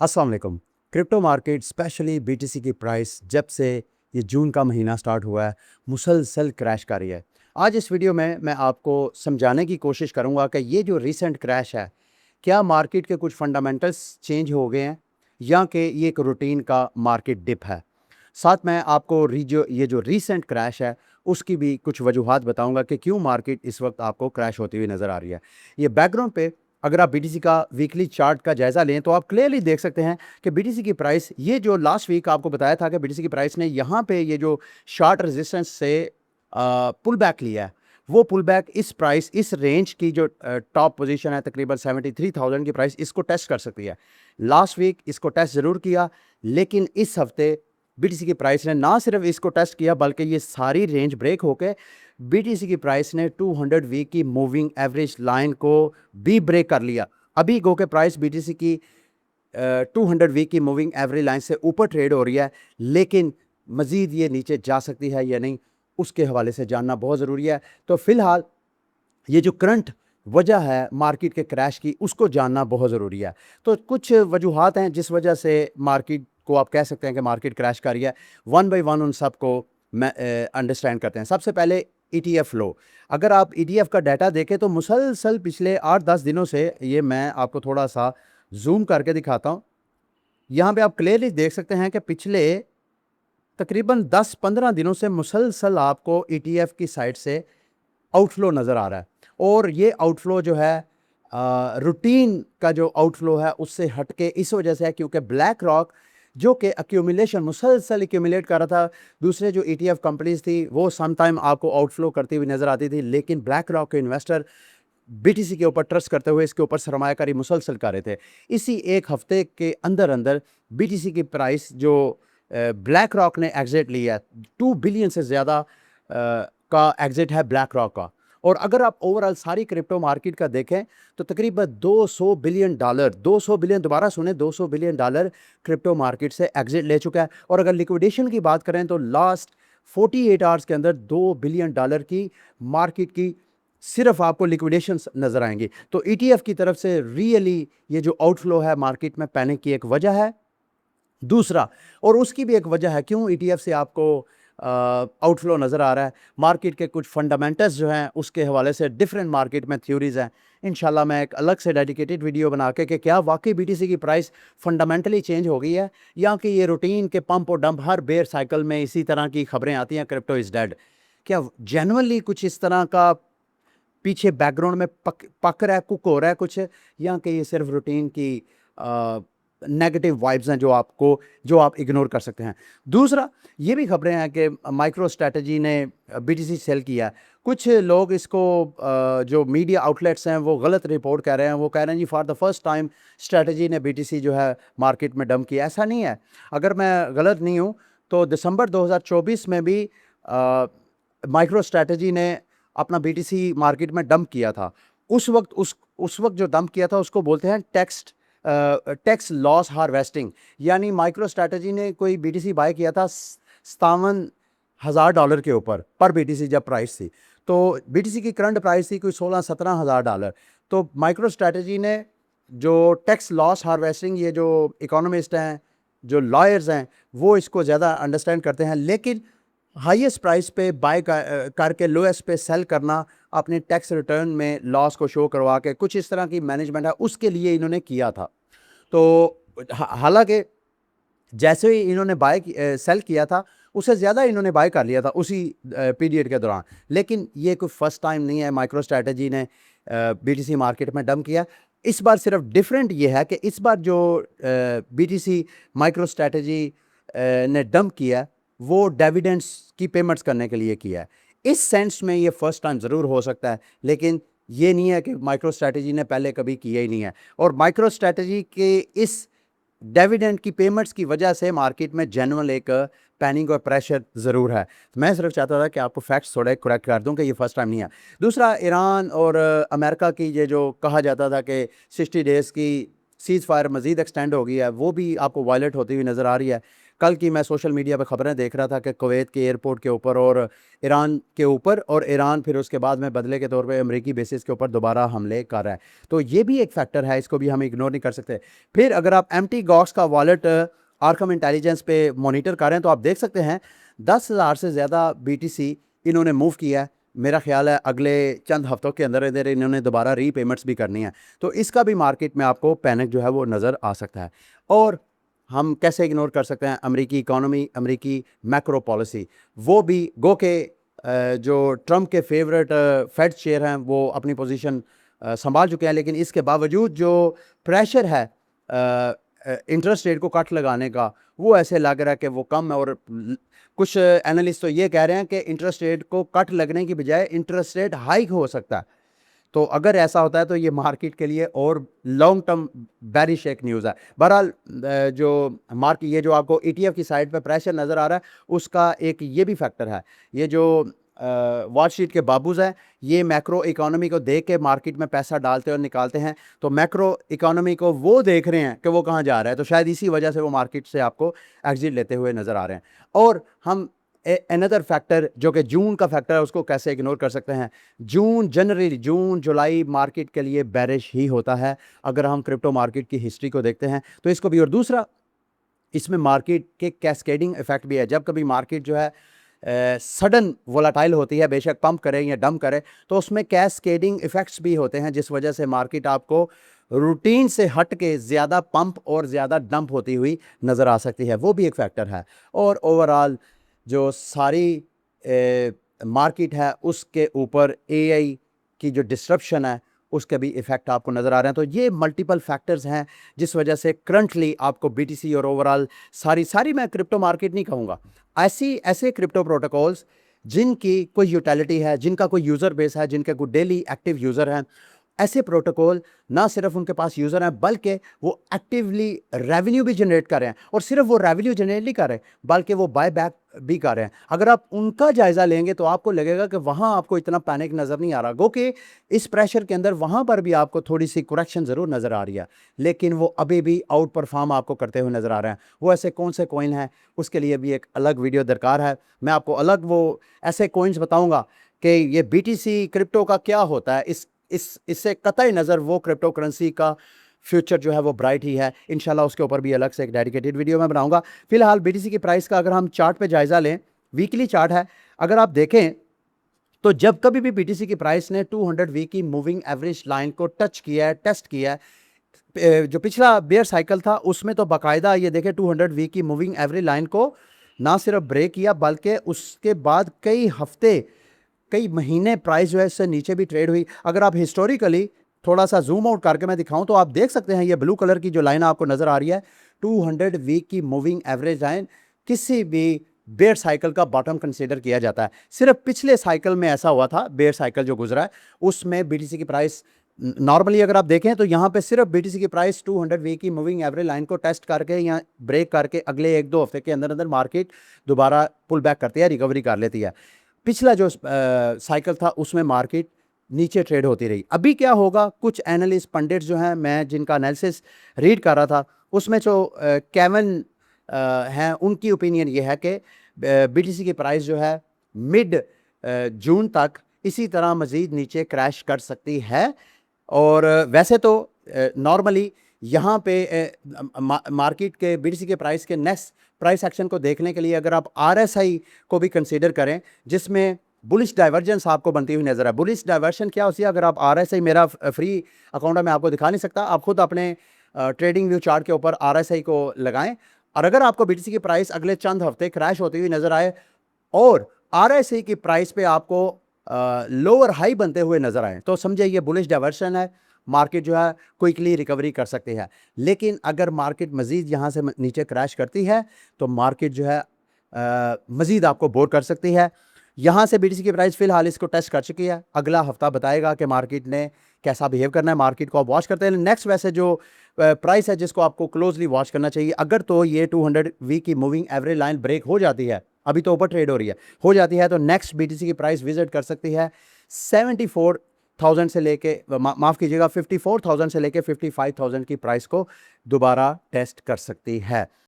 अस्सलाम वालेकुम। Crypto market specially BTC की प्राइस जब से ये जून का महीना स्टार्ट हुआ है मुसलसल क्रैश कर रही है। आज इस वीडियो में मैं आपको समझाने की कोशिश करूंगा कि ये जो रीसेंट क्रैश है क्या मार्केट के कुछ फंडामेंटल्स चेंज हो गए हैं या कि ये एक रूटीन का मार्केट डिप है। साथ में आपको ये जो रीसेंट क्रैश है उसकी भी कुछ वजूहात बताऊंगा कि क्यों मार्केट इस वक्त आपको क्रैश होती हुई नज़र आ रही है। ये बैकग्राउंड पे अगर आप बीटीसी का वीकली चार्ट का जायजा लें तो आप क्लियरली देख सकते हैं कि बीटीसी की प्राइस ये जो लास्ट वीक आपको बताया था कि बीटीसी की प्राइस ने यहाँ पे ये जो शार्ट रेजिस्टेंस से पुल बैक लिया है, वो पुल बैक इस रेंज की जो टॉप पोजीशन है तकरीबन 73,000 की प्राइस इसको टेस्ट कर सकती है। लास्ट वीक इसको टेस्ट ज़रूर किया, लेकिन इस हफ्ते बीटीसी की प्राइस ने ना सिर्फ इसको टेस्ट किया बल्कि ये सारी रेंज ब्रेक होकर बीटीसी की प्राइस ने 200 वीक की मूविंग एवरेज लाइन को भी ब्रेक कर लिया। अभी गो के प्राइस बीटीसी की 200 वीक की मूविंग एवरेज लाइन से ऊपर ट्रेड हो रही है, लेकिन मज़ीद ये नीचे जा सकती है या नहीं उसके हवाले से जानना बहुत ज़रूरी है। तो फ़िलहाल ये जो करंट वजह है मार्केट के क्रैश की उसको जानना बहुत ज़रूरी है। तो कुछ वजूहात हैं जिस वजह से मार्केट को आप कह सकते हैं कि मार्केट क्रैश कर रही है। वन बाय वन उन सब को मैं अंडरस्टैंड करते हैं। सबसे पहले ईटीएफ लो। अगर आप ईटीएफ का डाटा देखें तो मुसलसल पिछले 8-10 दिनों से, ये मैं आपको थोड़ा सा जूम करके दिखाता हूँ, यहाँ पे आप क्लियरली देख सकते हैं कि पिछले तकरीबन 10-15 दिनों से मुसलसल आपको ईटीएफ की साइड से आउटफ्लो नज़र आ रहा है। और ये आउटफ्लो जो है रूटीन का जो आउटफ्लो है उससे हटके इस वजह से है क्योंकि ब्लैक रॉक जो कि एक्यूमुलेशन मुसलसल एक्यूमुलेट कर रहा था, दूसरे जो ईटीएफ कंपनीज थी वो सम टाइम आपको आउटफ्लो करती हुई नज़र आती थी, लेकिन ब्लैक रॉक के इन्वेस्टर बीटीसी के ऊपर ट्रस्ट करते हुए इसके ऊपर सरमायाकारी मुसलसल कर रहे थे। इसी एक हफ्ते के अंदर अंदर बीटीसी की प्राइस जो ब्लैक रॉक ने एग्जिट लिया, 2 बिलियन से ज़्यादा का एग्जिट है ब्लैक रॉक का। और अगर आप ओवरऑल सारी क्रिप्टो मार्केट का देखें तो तकरीबन 200 बिलियन डॉलर, 200 बिलियन, दोबारा सुने, 200 बिलियन डॉलर क्रिप्टो मार्केट से एग्जिट ले चुका है। और अगर लिक्विडेशन की बात करें तो लास्ट 48 आवर्स के अंदर 2 बिलियन डॉलर की मार्केट की सिर्फ आपको लिक्विडेशन नज़र आएंगी। तो ईटीएफ की तरफ से रियली ये जो आउटफ्लो है मार्केट में पैनिक की एक वजह है। दूसरा, और उसकी भी एक वजह है क्यों ईटीएफ से आपको आउटफ्लो नज़र आ रहा है, मार्केट के कुछ फंडामेंटल्स जो हैं उसके हवाले से डिफरेंट मार्केट में थ्योरीज हैं। इंशाल्लाह मैं एक अलग से डेडिकेटेड वीडियो बना के कि क्या वाकई बीटीसी की प्राइस फंडामेंटली चेंज हो गई है या कि ये रूटीन के पंप और डंप हर बेयर साइकिल में इसी तरह की खबरें आती हैं क्रिप्टो इज़ डेड, क्या जेनुअनली कुछ इस तरह का पीछे बैकग्राउंड में पक रहा है, कुक हो रहा है कुछ, या कि ये सिर्फ रूटीन की नेगेटिव वाइब्स हैं जो आप इग्नोर कर सकते हैं। दूसरा, ये भी खबरें हैं कि माइक्रो स्ट्रैटेजी ने बीटीसी सेल किया। कुछ लोग इसको जो मीडिया आउटलेट्स हैं वो गलत रिपोर्ट कर रहे हैं। वो कह रहे हैं जी for the first time strategy ने बीटीसी जो है मार्केट में डंप किया। ऐसा नहीं है। अगर मैं गलत नहीं हूँ तो दिसंबर 2024 में भी माइक्रो स्ट्रैटेजी ने अपना बीटीसी मार्केट में डंप किया था। उस वक्त जो डंप किया था उसको बोलते हैं टैक्स लॉस हार्वेस्टिंग, यानी माइक्रो स्ट्रैटेजी ने कोई बीटीसी बाय किया था $57,000 के ऊपर पर बीटीसी जब प्राइस थी, तो बीटीसी की करंट प्राइस थी कोई $16-17,000। तो माइक्रो स्ट्रैटेजी ने जो टैक्स लॉस हार्वेस्टिंग, ये जो इकोनॉमिस्ट हैं, जो लॉयर्स हैं, वो इसको ज़्यादा अंडरस्टैंड करते हैं, लेकिन हाईएस्ट प्राइस पे बाय करके लोएस्ट पे सेल करना, अपने टैक्स रिटर्न में लॉस को शो करवा के, कुछ इस तरह की मैनेजमेंट है उसके लिए इन्होंने किया था। तो हालांकि जैसे ही इन्होंने सेल किया था उससे ज़्यादा इन्होंने बाय कर लिया था उसी पीरियड के दौरान, लेकिन ये कोई फर्स्ट टाइम नहीं है माइक्रो स्ट्रैटेजी ने बीटीसी मार्केट में डंप किया। इस बार सिर्फ डिफरेंट ये है कि इस बार जो बीटीसी माइक्रो स्ट्रैटेजी ने डंप किया वो डिविडेंड्स की पेमेंट्स करने के लिए किया है। इस सेंस में ये फर्स्ट टाइम ज़रूर हो सकता है, लेकिन ये नहीं है कि माइक्रो स्ट्रैटेजी ने पहले कभी किया ही नहीं है। और माइक्रो स्ट्रैटेजी के इस डिविडेंड की पेमेंट्स की वजह से मार्केट में जेन्युइन एक पैनिक और प्रेशर ज़रूर है। मैं सिर्फ चाहता था कि आपको फैक्ट्स थोड़े करेक्ट कर दूं कि ये फर्स्ट टाइम नहीं है। दूसरा, ईरान और अमेरिका की ये जो कहा जाता था कि सीज़ फायर मज़ीद एक्सटेंड हो गई है, वो भी आपको वायलेट होती हुई नज़र आ रही है। कल की मैं सोशल मीडिया पे ख़बरें देख रहा था कि कुवैत के एयरपोर्ट के ऊपर और ईरान के ऊपर, और ईरान फिर उसके बाद में बदले के तौर पे अमेरिकी बेसिस के ऊपर दोबारा हमले कर रहा है। तो ये भी एक फैक्टर है, इसको भी हम इग्नोर नहीं कर सकते। फिर अगर आप एम्प्टी गॉक्स का वॉलेट आर्कम इंटेलिजेंस पे मॉनिटर कर रहे हैं तो आप देख सकते हैं 10,000 से ज़्यादा BTC इन्होंने मूव किया है। मेरा ख्याल है अगले चंद हफ्तों के अंदर अंदर इन्होंने दोबारा रीपेमेंट्स भी करनी है, तो इसका भी मार्केट में आपको पैनिक जो है वो नज़र आ सकता है। और हम कैसे इग्नोर कर सकते हैं अमेरिकी इकोनॉमी, अमेरिकी मैक्रो पॉलिसी, वो भी गो के जो ट्रम्प के फेवरेट फेड चेयर हैं वो अपनी पोजीशन संभाल चुके हैं, लेकिन इसके बावजूद जो प्रेशर है इंटरेस्ट रेट को कट लगाने का, वो ऐसे लग रहा है कि वो कम है। और कुछ एनालिस्ट तो ये कह रहे हैं कि इंटरेस्ट रेट को कट लगने की बजाय इंटरेस्ट रेट हाइक हो सकता है। तो अगर ऐसा होता है तो ये मार्केट के लिए और लॉन्ग टर्म बेरिश एक न्यूज़ है। बहरहाल जो मार्केट, ये जो आपको ETF की साइड पे प्रेशर नज़र आ रहा है, उसका एक ये भी फैक्टर है। ये जो वॉल स्ट्रीट के बाबूज हैं, ये मैक्रो इकोनॉमी को देख के मार्केट में पैसा डालते और निकालते हैं, तो मैक्रो इकोनॉमी को वो देख रहे हैं कि वो कहाँ जा रहा है, तो शायद इसी वजह से वो मार्केट से आपको एग्जिट लेते हुए नज़र आ रहे हैं। और हम अनदर फैक्टर जो कि जून का फैक्टर है, उसको कैसे इग्नोर कर सकते हैं। जून जुलाई मार्केट के लिए बेरिश ही होता है अगर हम क्रिप्टो मार्केट की हिस्ट्री को देखते हैं तो इसको भी। और दूसरा, इसमें मार्केट के कैस्केडिंग इफेक्ट भी है। जब कभी मार्केट जो है सडन वोलाटाइल होती है, बेशक पंप करे या डंप करे, तो उसमें कैस्केडिंग इफेक्ट्स भी होते हैं, जिस वजह से मार्केट आपको रूटीन से हट के ज़्यादा पंप और ज़्यादा डंप होती हुई नज़र आ सकती है, वो भी एक फैक्टर है। और ओवरऑल जो सारी मार्केट है उसके ऊपर AI की जो डिस्ट्रप्शन है उसके भी इफ़ेक्ट आपको नज़र आ रहे हैं। तो ये मल्टीपल फैक्टर्स हैं जिस वजह से करंटली आपको BTC और ओवरऑल सारी मैं क्रिप्टो मार्केट नहीं कहूँगा, ऐसे क्रिप्टो प्रोटोकॉल्स जिनकी कोई यूटिलिटी है, जिनका कोई यूज़र बेस है, जिनके कोई डेली एक्टिव यूज़र हैं, ऐसे प्रोटोकॉल ना सिर्फ उनके पास यूज़र हैं बल्कि वो एक्टिवली रेवेन्यू भी जनरेट कर रहे हैं। और सिर्फ वो रेवेन्यू जनरेट नहीं कर रहे बल्कि वो बाय बैक भी कर रहे हैं। अगर आप उनका जायज़ा लेंगे तो आपको लगेगा कि वहाँ आपको इतना पैनिक नज़र नहीं आ रहा, गो कि इस प्रेशर के अंदर वहाँ पर भी आपको थोड़ी सी करेक्शन ज़रूर नज़र आ रही है, लेकिन वो अभी भी आउट परफॉर्म आपको करते हुए नज़र आ रहे हैं। वो ऐसे कौन से कॉइन हैं, उसके लिए भी एक अलग वीडियो दरकार है। मैं आपको अलग वो ऐसे कॉइन्स बताऊँगा कि ये BTC क्रिप्टो का क्या होता है। इससे कतई नज़र वो क्रिप्टो करेंसी का फ्यूचर जो है वो ब्राइट ही है। इंशाल्लाह उसके ऊपर भी अलग से एक डेडिकेटेड वीडियो मैं बनाऊंगा। फिलहाल BTC की प्राइस का अगर हम चार्ट पे जायज़ा लें, वीकली चार्ट है, अगर आप देखें तो जब कभी भी BTC की प्राइस ने 200 वीक की मूविंग एवरेज लाइन को टच किया है, टेस्ट किया है, जो पिछला बेयर साइकिल था उसमें तो बाकायदा ये देखें 200 वीक की मूविंग एवरेज लाइन को ना सिर्फ ब्रेक किया बल्कि उसके बाद कई हफ्ते, कई महीने प्राइस जो है इससे नीचे भी ट्रेड हुई। अगर आप हिस्टोरिकली थोड़ा सा जूम आउट करके मैं दिखाऊं तो आप देख सकते हैं, ये ब्लू कलर की जो लाइन आपको नज़र आ रही है 200 वीक की मूविंग एवरेज लाइन किसी भी बेयर साइकिल का बॉटम कंसीडर किया जाता है। सिर्फ पिछले साइकिल में ऐसा हुआ था, बेयर साइकिल जो गुजरा है उसमें BTC की प्राइस नॉर्मली अगर आप देखें तो यहाँ पे सिर्फ BTC की प्राइस 200 वीक की मूविंग एवरेज लाइन को टेस्ट करके या ब्रेक करके अगले 1-2 हफ्ते के अंदर अंदर मार्केट दोबारा पुल बैक करती है, रिकवरी कर लेती है। पिछला जो साइकिल था उसमें मार्केट नीचे ट्रेड होती रही। अभी क्या होगा, कुछ एनालिस्ट पंडित जो हैं, मैं जिनका एनालिसिस रीड कर रहा था उसमें जो केविन हैं, उनकी ओपिनियन ये है कि BTC की प्राइस जो है मिड जून तक इसी तरह मज़ीद नीचे क्रैश कर सकती है। और वैसे तो नॉर्मली यहाँ पे मार्केट के BTC के प्राइस के नेक्स्ट प्राइस एक्शन को देखने के लिए अगर आप RSI को भी कंसीडर करें जिसमें बुलिश डाइवर्जेंस आपको बनती हुई नजर है। बुलिश डाइवर्शन क्या होती है, अगर आप RSI, मेरा फ्री अकाउंट है मैं आपको दिखा नहीं सकता, आप खुद अपने ट्रेडिंग व्यू चार्ट के ऊपर RSI को लगाएं, और अगर आपको BTC की प्राइस अगले चंद हफ्ते क्रैश होती हुई नजर आए और RSI की प्राइस पे आपको लोअर हाई बनते हुए नजर आए तो समझे ये बुलिश डाइवर्शन है, मार्केट जो है क्विकली रिकवरी कर सकती है। लेकिन अगर मार्केट मज़ीद यहाँ से नीचे क्रैश करती है तो मार्केट जो है मज़ीद आपको बोर कर सकती है। यहाँ से BTC की प्राइस फ़िलहाल इसको टेस्ट कर चुकी है, अगला हफ्ता बताएगा कि मार्केट ने कैसा बिहेव करना है। मार्केट को आप वॉच करते हैं। नेक्स्ट वैसे जो प्राइस है जिसको आपको क्लोजली वॉच करना चाहिए, अगर तो ये 200 वीक की मूविंग एवरेज लाइन ब्रेक हो जाती है, अभी तो ऊपर ट्रेड हो रही है, हो जाती है, तो नेक्स्ट BTC की प्राइस विजिट कर सकती है 56,000 से लेके माफ़ कीजिएगा 54,000 से लेके 55,000 की प्राइस को दोबारा टेस्ट कर सकती है।